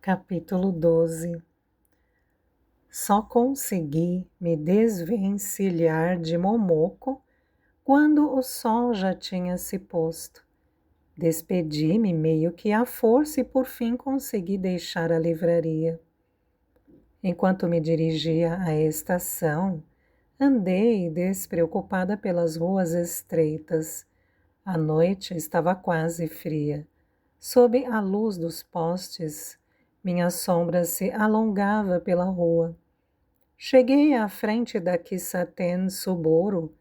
Capítulo 12. Só consegui me desvencilhar de Momoko quando o sol já tinha se posto. Despedi-me meio que à força e por fim consegui deixar a livraria. Enquanto me dirigia à estação, andei despreocupada pelas ruas estreitas. A noite estava quase fria. Sob a luz dos postes, minha sombra se alongava pela rua. Cheguei à frente da Kissaten Suboro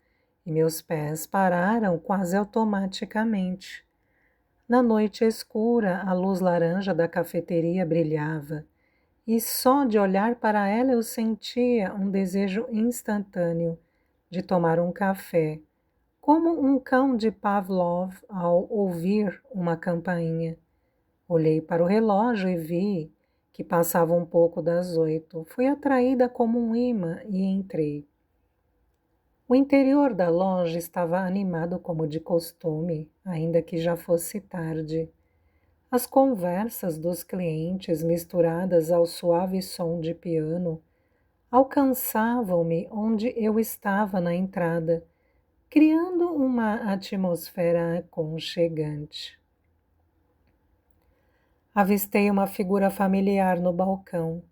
e meus pés pararam quase automaticamente. Na noite escura, a luz laranja da cafeteria brilhava e só de olhar para ela eu sentia um desejo instantâneo de tomar um café, como um cão de Pavlov ao ouvir uma campainha. Olhei para o relógio e vi que passava um pouco das 8. Fui atraída como um imã e entrei. O interior da loja estava animado como de costume, ainda que já fosse tarde. As conversas dos clientes, misturadas ao suave som de piano, alcançavam-me onde eu estava na entrada, criando uma atmosfera aconchegante. Avistei uma figura familiar no balcão.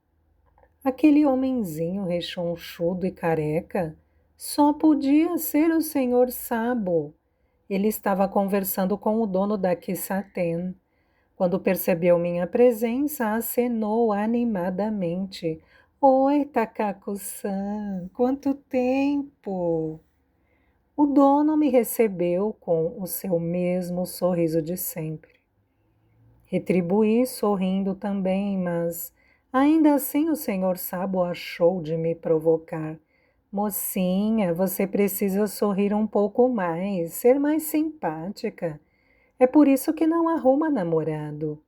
Aquele homenzinho rechonchudo e careca só podia ser o Senhor Sabo. Ele estava conversando com o dono da Kissaten. Quando percebeu minha presença, acenou animadamente. Oi, Takako-san, quanto tempo! O dono me recebeu com o seu mesmo sorriso de sempre. Retribuí sorrindo também, mas ainda assim o senhor Sabo achou de me provocar. Mocinha, você precisa sorrir um pouco mais, ser mais simpática. É por isso que não arruma namorado.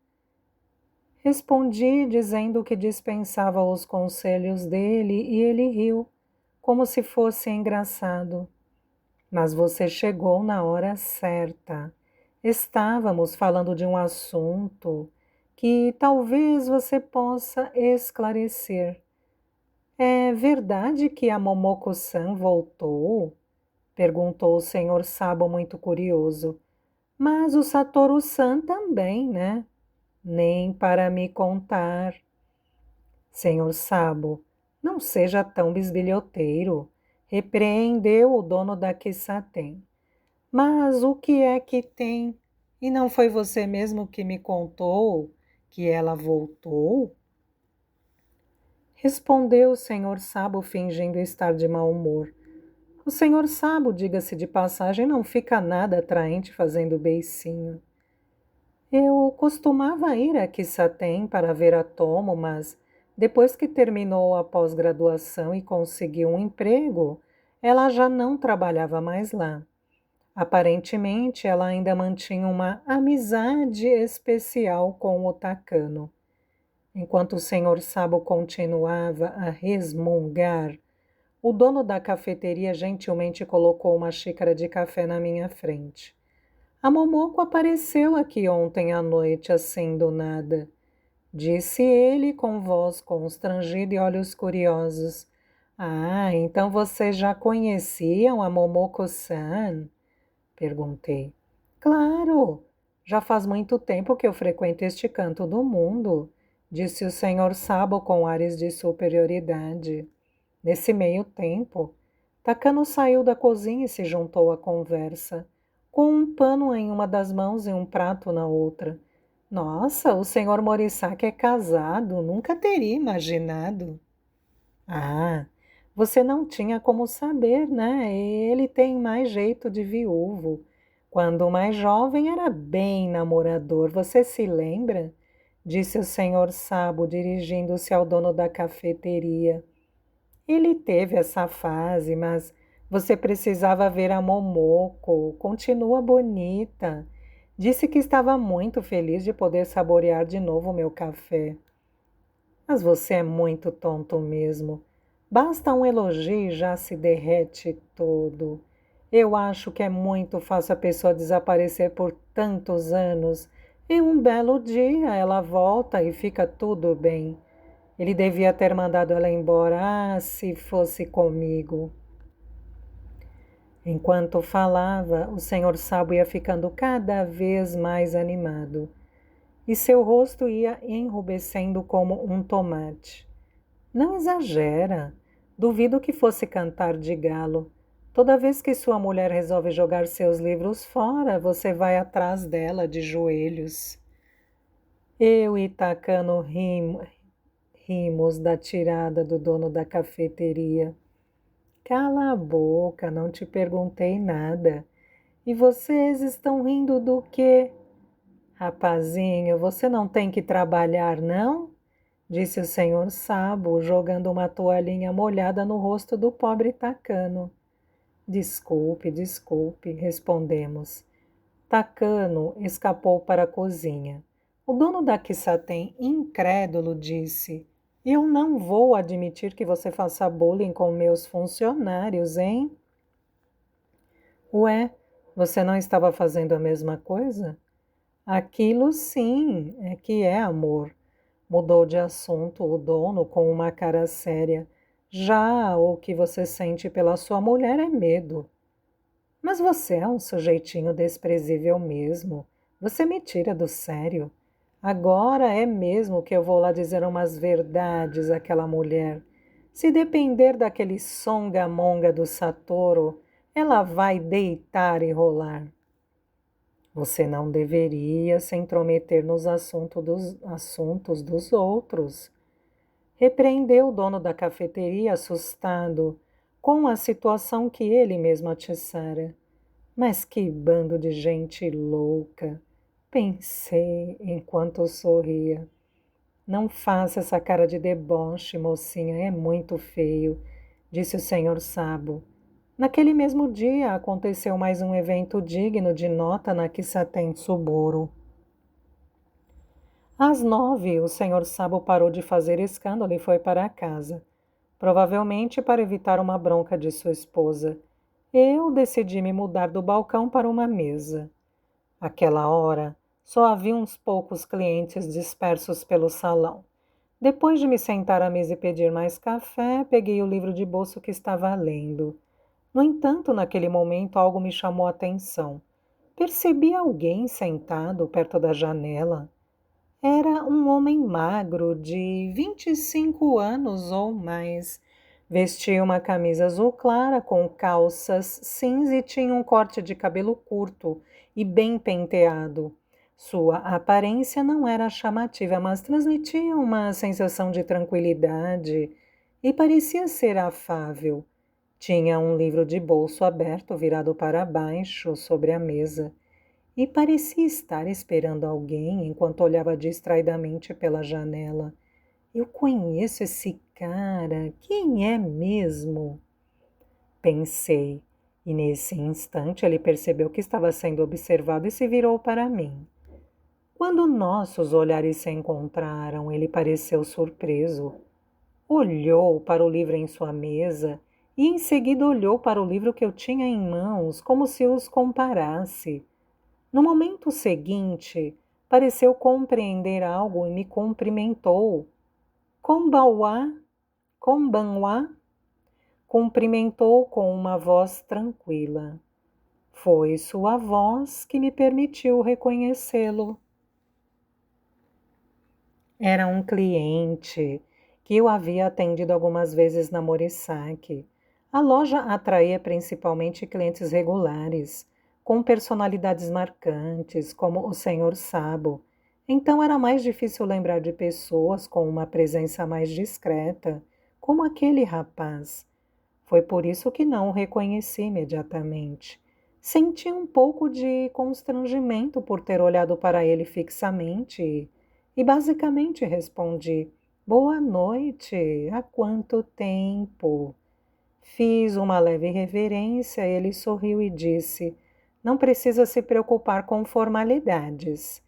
Respondi dizendo que dispensava os conselhos dele e ele riu, como se fosse engraçado. Mas você chegou na hora certa. Estávamos falando de um assunto que talvez você possa esclarecer. É verdade que a Momoko-san voltou? Perguntou o senhor Sabo muito curioso. Mas o Satoru-san também, né? Nem para me contar. Senhor Sabo, não seja tão bisbilhoteiro, repreendeu o dono da Kissaten. Mas o que é que tem? E não foi você mesmo que me contou que ela voltou? Respondeu o senhor Sabo fingindo estar de mau humor. O senhor Sabo, diga-se de passagem, não fica nada atraente fazendo beicinho. Eu costumava ir a Kissaten para ver a Tomo, mas depois que terminou a pós-graduação e conseguiu um emprego, ela já não trabalhava mais lá. Aparentemente, ela ainda mantinha uma amizade especial com o Takano. Enquanto o senhor Sabo continuava a resmungar, o dono da cafeteria gentilmente colocou uma xícara de café na minha frente. A Momoko apareceu aqui ontem à noite, assim do nada, disse ele com voz constrangida e olhos curiosos. Ah, então vocês já conheciam a Momoko-san? Perguntei. Claro, já faz muito tempo que eu frequento este canto do mundo, disse o senhor Sabo com ares de superioridade. Nesse meio tempo, Takano saiu da cozinha e se juntou à conversa, com um pano em uma das mãos e um prato na outra. Nossa, o senhor Morisaki é casado, nunca teria imaginado. Ah, você não tinha como saber, né? Ele tem mais jeito de viúvo. Quando mais jovem era bem namorador, você se lembra? Disse o senhor Sabo, dirigindo-se ao dono da cafeteria. Ele teve essa fase, mas você precisava ver a Momoko. Continua bonita. Disse que estava muito feliz de poder saborear de novo o meu café. Mas você é muito tonto mesmo. Basta um elogio e já se derrete todo. Eu acho que é muito fácil a pessoa desaparecer por tantos anos. E um belo dia ela volta e fica tudo bem. Ele devia ter mandado ela embora. Ah, se fosse comigo. Enquanto falava, o senhor Sabo ia ficando cada vez mais animado e seu rosto ia enrubescendo como um tomate. Não exagera. Duvido que fosse cantar de galo. Toda vez que sua mulher resolve jogar seus livros fora, você vai atrás dela de joelhos. Eu e Takano rimos da tirada do dono da cafeteria. Cala a boca, não te perguntei nada. E vocês estão rindo do quê? Rapazinho, você não tem que trabalhar, não? Disse o senhor Sabo, jogando uma toalhinha molhada no rosto do pobre Takano. Desculpe, desculpe, respondemos. Takano escapou para a cozinha. O dono da Kissaten, incrédulo, disse: Eu não vou admitir que você faça bullying com meus funcionários, hein? Ué, você não estava fazendo a mesma coisa? Aquilo sim é que é amor. Mudou de assunto o dono com uma cara séria. Já o que você sente pela sua mulher é medo. Mas você é um sujeitinho desprezível mesmo. Você me tira do sério. Agora é mesmo que eu vou lá dizer umas verdades àquela mulher. Se depender daquele songamonga do Satoru, ela vai deitar e rolar. Você não deveria se intrometer nos assuntos dos outros. Repreendeu o dono da cafeteria, assustado com a situação que ele mesmo atiçara. Mas que bando de gente louca! Pensei enquanto sorria. Não faça essa cara de deboche, mocinha, é muito feio, disse o senhor Sabo. Naquele mesmo dia aconteceu mais um evento digno de nota na Kissaten Tsuburo. Às 9, o senhor Sabo parou de fazer escândalo e foi para casa, provavelmente para evitar uma bronca de sua esposa. Eu decidi me mudar do balcão para uma mesa. Àquela hora, só havia uns poucos clientes dispersos pelo salão. Depois de me sentar à mesa e pedir mais café, peguei o livro de bolso que estava lendo. No entanto, naquele momento, algo me chamou a atenção. Percebi alguém sentado perto da janela. Era um homem magro, de 25 anos ou mais. Vestia uma camisa azul clara com calças cinza e tinha um corte de cabelo curto e bem penteado. Sua aparência não era chamativa, mas transmitia uma sensação de tranquilidade e parecia ser afável. Tinha um livro de bolso aberto virado para baixo sobre a mesa e parecia estar esperando alguém enquanto olhava distraidamente pela janela. Eu conheço esse cara. Quem é mesmo? Pensei, e nesse instante ele percebeu que estava sendo observado e se virou para mim. Quando nossos olhares se encontraram, ele pareceu surpreso. Olhou para o livro em sua mesa e em seguida olhou para o livro que eu tinha em mãos, como se os comparasse. No momento seguinte, pareceu compreender algo e me cumprimentou. Konbanwa, Konbanwa, cumprimentou com uma voz tranquila. Foi sua voz que me permitiu reconhecê-lo. Era um cliente que eu havia atendido algumas vezes na Morisaki. A loja atraía principalmente clientes regulares, com personalidades marcantes, como o senhor Sabo. Então era mais difícil lembrar de pessoas com uma presença mais discreta, como aquele rapaz. Foi por isso que não o reconheci imediatamente. Senti um pouco de constrangimento por ter olhado para ele fixamente e basicamente respondi: Boa noite, há quanto tempo? Fiz uma leve reverência, ele sorriu e disse: Não precisa se preocupar com formalidades.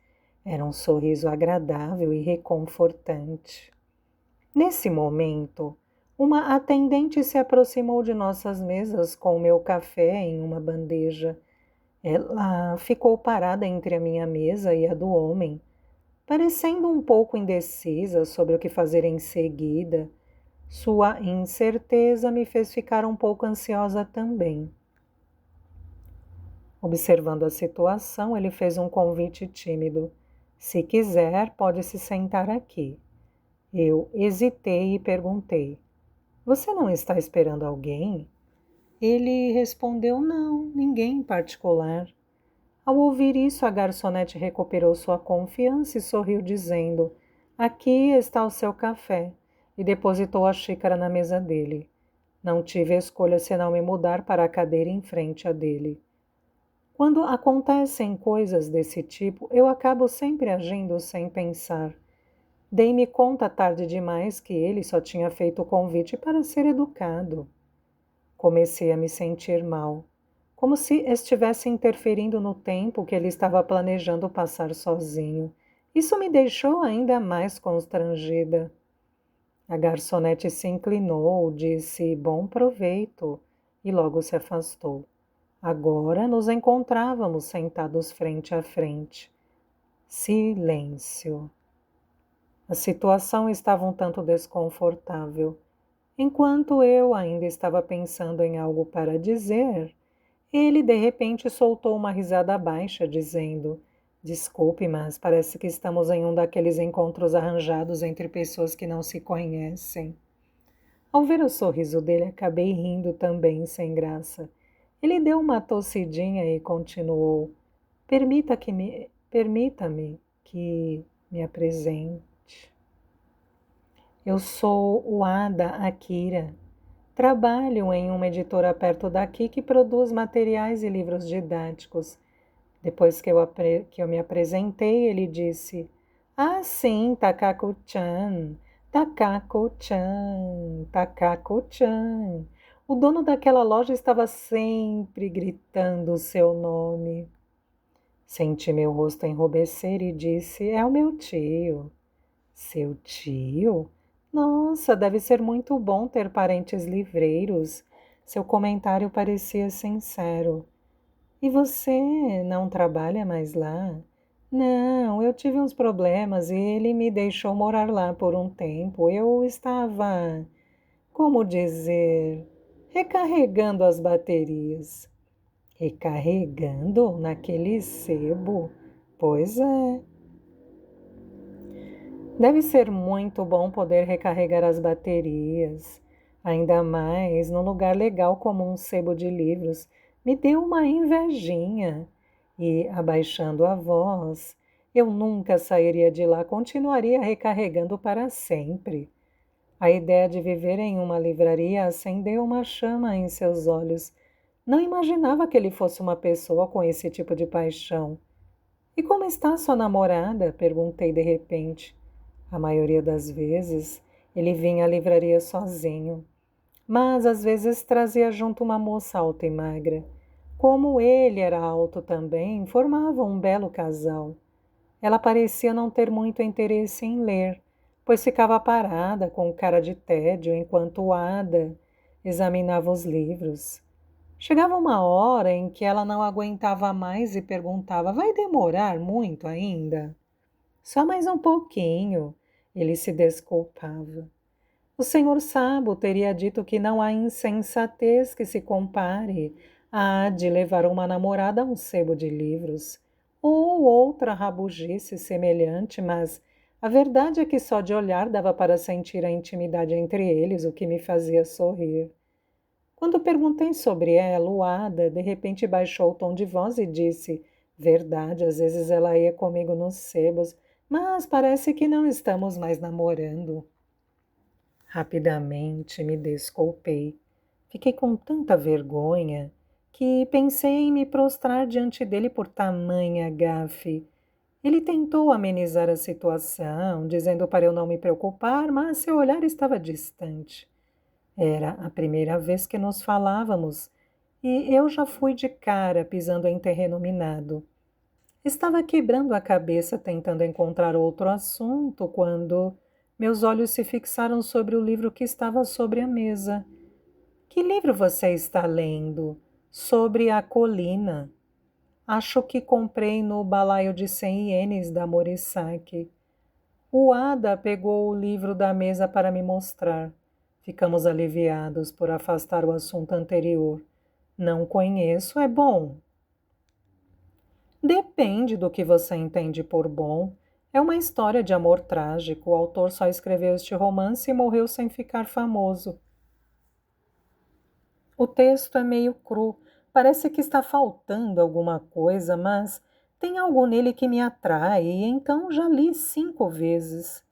Era um sorriso agradável e reconfortante. Nesse momento, uma atendente se aproximou de nossas mesas com o meu café em uma bandeja. Ela ficou parada entre a minha mesa e a do homem, parecendo um pouco indecisa sobre o que fazer em seguida. Sua incerteza me fez ficar um pouco ansiosa também. Observando a situação, ele fez um convite tímido. Se quiser, pode se sentar aqui. Eu hesitei e perguntei: Você não está esperando alguém? Ele respondeu: Não, ninguém em particular. Ao ouvir isso, a garçonete recuperou sua confiança e sorriu, dizendo: Aqui está o seu café, e depositou a xícara na mesa dele. Não tive escolha senão me mudar para a cadeira em frente à dele. Quando acontecem coisas desse tipo, eu acabo sempre agindo sem pensar. Dei-me conta tarde demais que ele só tinha feito o convite para ser educado. Comecei a me sentir mal, como se estivesse interferindo no tempo que ele estava planejando passar sozinho. Isso me deixou ainda mais constrangida. A garçonete se inclinou, disse bom proveito e logo se afastou. Agora nos encontrávamos sentados frente a frente. Silêncio. A situação estava um tanto desconfortável. Enquanto eu ainda estava pensando em algo para dizer, ele de repente soltou uma risada baixa, dizendo: Desculpe, mas parece que estamos em um daqueles encontros arranjados entre pessoas que não se conhecem. Ao ver o sorriso dele, acabei rindo também, sem graça. Ele deu uma tossidinha e continuou: Permita-me que me apresente. Eu sou o Ada Akira. Trabalho em uma editora perto daqui que produz materiais e livros didáticos. Depois que eu me apresentei, ele disse: Ah, sim, Takako-chan, Takako-chan, Takako-chan. O dono daquela loja estava sempre gritando o seu nome. Senti meu rosto enrubescer e disse: É o meu tio. Seu tio? Nossa, deve ser muito bom ter parentes livreiros. Seu comentário parecia sincero. E você não trabalha mais lá? Não, eu tive uns problemas e ele me deixou morar lá por um tempo. Eu estava, como dizer, recarregando as baterias. Recarregando naquele sebo? Pois é. Deve ser muito bom poder recarregar as baterias, ainda mais num lugar legal como um sebo de livros. Me deu uma invejinha. E, abaixando a voz, eu nunca sairia de lá, continuaria recarregando para sempre. A ideia de viver em uma livraria acendeu uma chama em seus olhos. Não imaginava que ele fosse uma pessoa com esse tipo de paixão. E como está sua namorada? Perguntei de repente. A maioria das vezes, ele vinha à livraria sozinho, mas às vezes trazia junto uma moça alta e magra. Como ele era alto também, formavam um belo casal. Ela parecia não ter muito interesse em ler, pois ficava parada com cara de tédio enquanto o Ada examinava os livros. Chegava uma hora em que ela não aguentava mais e perguntava: Vai demorar muito ainda? Só mais um pouquinho, ele se desculpava. O senhor Sabo teria dito que não há insensatez que se compare à de levar uma namorada a um sebo de livros, ou outra rabugice semelhante, mas a verdade é que só de olhar dava para sentir a intimidade entre eles, o que me fazia sorrir. Quando perguntei sobre ela, o Ada de repente baixou o tom de voz e disse: Verdade, às vezes ela ia comigo nos sebos, mas parece que não estamos mais namorando. Rapidamente me desculpei. Fiquei com tanta vergonha que pensei em me prostrar diante dele por tamanha gafe. Ele tentou amenizar a situação, dizendo para eu não me preocupar, mas seu olhar estava distante. Era a primeira vez que nos falávamos e eu já fui de cara pisando em terreno minado. Estava quebrando a cabeça tentando encontrar outro assunto quando meus olhos se fixaram sobre o livro que estava sobre a mesa. Que livro você está lendo? Sobre a colina. Acho que comprei no balaio de 100 ienes da Morisaki. O Ada pegou o livro da mesa para me mostrar. Ficamos aliviados por afastar o assunto anterior. Não conheço, é bom. Depende do que você entende por bom. É uma história de amor trágico. O autor só escreveu este romance e morreu sem ficar famoso. O texto é meio cru. Parece que está faltando alguma coisa, mas tem algo nele que me atrai, e então já li 5 vezes.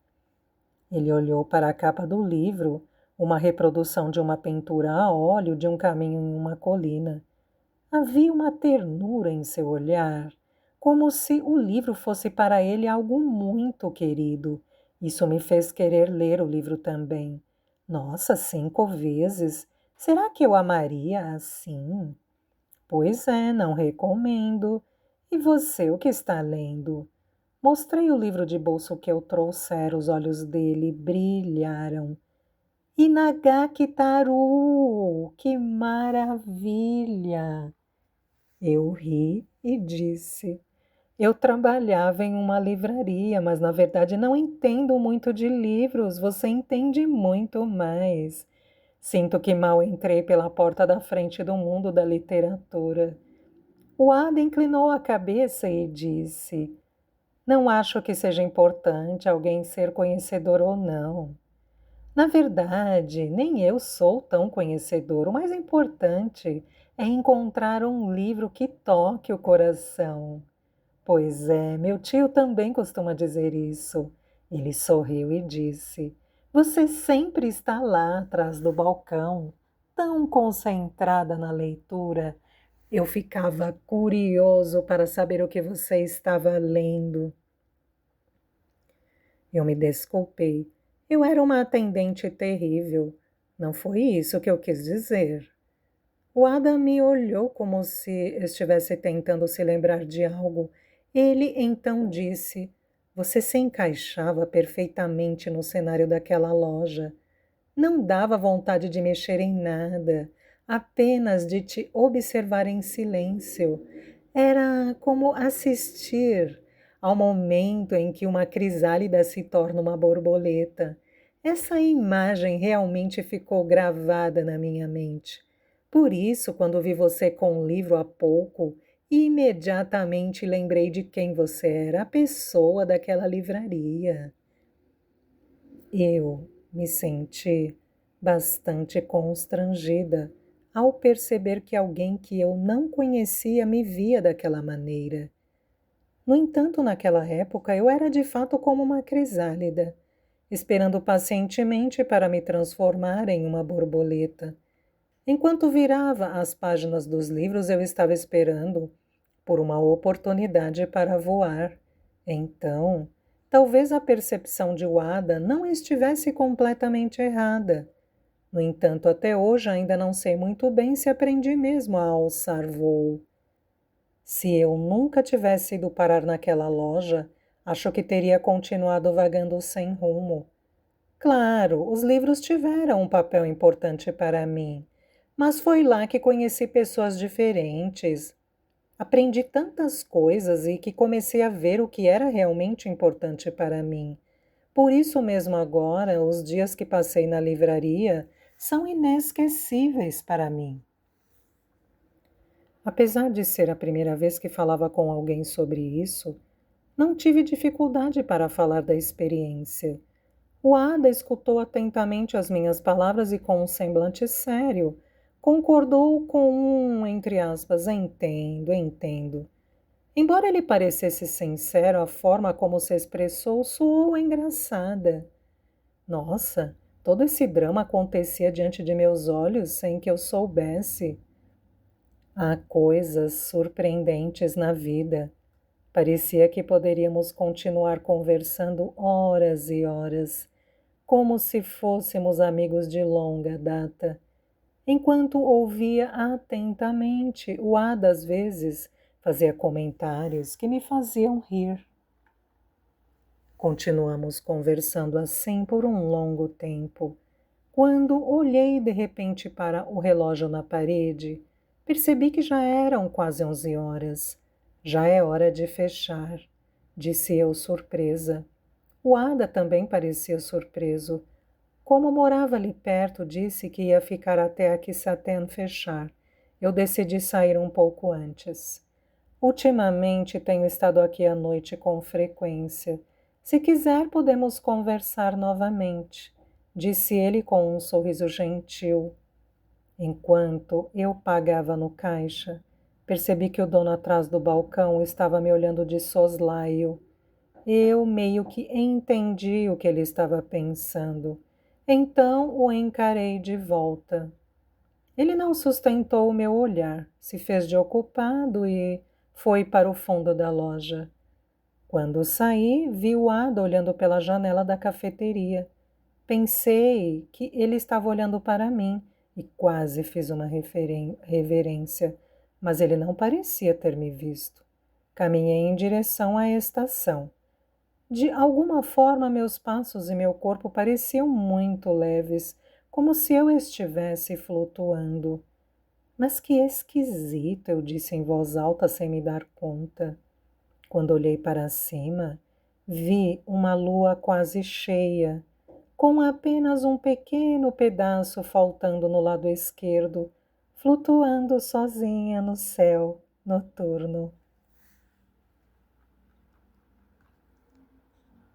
Ele olhou para a capa do livro, uma reprodução de uma pintura a óleo de um caminho em uma colina. Havia uma ternura em seu olhar, como se o livro fosse para ele algo muito querido. Isso me fez querer ler o livro também. Nossa, 5 vezes! Será que eu amaria assim? Pois é, não recomendo. E você, o que está lendo? Mostrei o livro de bolso que eu trouxera, os olhos dele brilharam. Inagaki Taru! Que maravilha! Eu ri e disse: eu trabalhava em uma livraria, mas na verdade não entendo muito de livros, você entende muito mais. Sinto que mal entrei pela porta da frente do mundo da literatura. O Ada inclinou a cabeça e disse: não acho que seja importante alguém ser conhecedor ou não. Na verdade, nem eu sou tão conhecedor. O mais importante é encontrar um livro que toque o coração. Pois é, meu tio também costuma dizer isso. Ele sorriu e disse: você sempre está lá atrás do balcão, tão concentrada na leitura. Eu ficava curioso para saber o que você estava lendo. Eu me desculpei. Eu era uma atendente terrível. Não foi isso que eu quis dizer. O Adam me olhou como se estivesse tentando se lembrar de algo. Ele então disse: você se encaixava perfeitamente no cenário daquela loja. Não dava vontade de mexer em nada, apenas de te observar em silêncio. Era como assistir ao momento em que uma crisálida se torna uma borboleta. Essa imagem realmente ficou gravada na minha mente. Por isso, quando vi você com o livro há pouco, imediatamente lembrei de quem você era, a pessoa daquela livraria. Eu me senti bastante constrangida ao perceber que alguém que eu não conhecia me via daquela maneira. No entanto, naquela época, eu era de fato como uma crisálida, esperando pacientemente para me transformar em uma borboleta. Enquanto virava as páginas dos livros, eu estava esperando por uma oportunidade para voar. Então, talvez a percepção de Wada não estivesse completamente errada. No entanto, até hoje ainda não sei muito bem se aprendi mesmo a alçar voo. Se eu nunca tivesse ido parar naquela loja, acho que teria continuado vagando sem rumo. Claro, os livros tiveram um papel importante para mim, mas foi lá que conheci pessoas diferentes. Aprendi tantas coisas e que comecei a ver o que era realmente importante para mim. Por isso mesmo agora, os dias que passei na livraria são inesquecíveis para mim. Apesar de ser a primeira vez que falava com alguém sobre isso, não tive dificuldade para falar da experiência. O Ada escutou atentamente as minhas palavras e, com um semblante sério, concordou com entre aspas, entendo, entendo. Embora ele parecesse sincero, a forma como se expressou soou engraçada. Nossa, todo esse drama acontecia diante de meus olhos sem que eu soubesse. Há coisas surpreendentes na vida. Parecia que poderíamos continuar conversando horas e horas, como se fôssemos amigos de longa data. Enquanto ouvia atentamente, o Ada às vezes fazia comentários que me faziam rir. Continuamos conversando assim por um longo tempo. Quando olhei de repente para o relógio na parede, percebi que já eram quase 11 horas. Já é hora de fechar, disse eu surpresa. O Ada também parecia surpreso. Como morava ali perto, disse que ia ficar até a Kissaten fechar. Eu decidi sair um pouco antes. Ultimamente tenho estado aqui à noite com frequência. Se quiser, podemos conversar novamente, disse ele com um sorriso gentil. Enquanto eu pagava no caixa, percebi que o dono atrás do balcão estava me olhando de soslaio. Eu meio que entendi o que ele estava pensando. Então o encarei de volta. Ele não sustentou o meu olhar, se fez de ocupado e foi para o fundo da loja. Quando saí, vi o Ada olhando pela janela da cafeteria. Pensei que ele estava olhando para mim e quase fiz uma reverência, mas ele não parecia ter me visto. Caminhei em direção à estação. De alguma forma, meus passos e meu corpo pareciam muito leves, como se eu estivesse flutuando. Mas que esquisito, eu disse em voz alta sem me dar conta. Quando olhei para cima, vi uma lua quase cheia, com apenas um pequeno pedaço faltando no lado esquerdo, flutuando sozinha no céu noturno.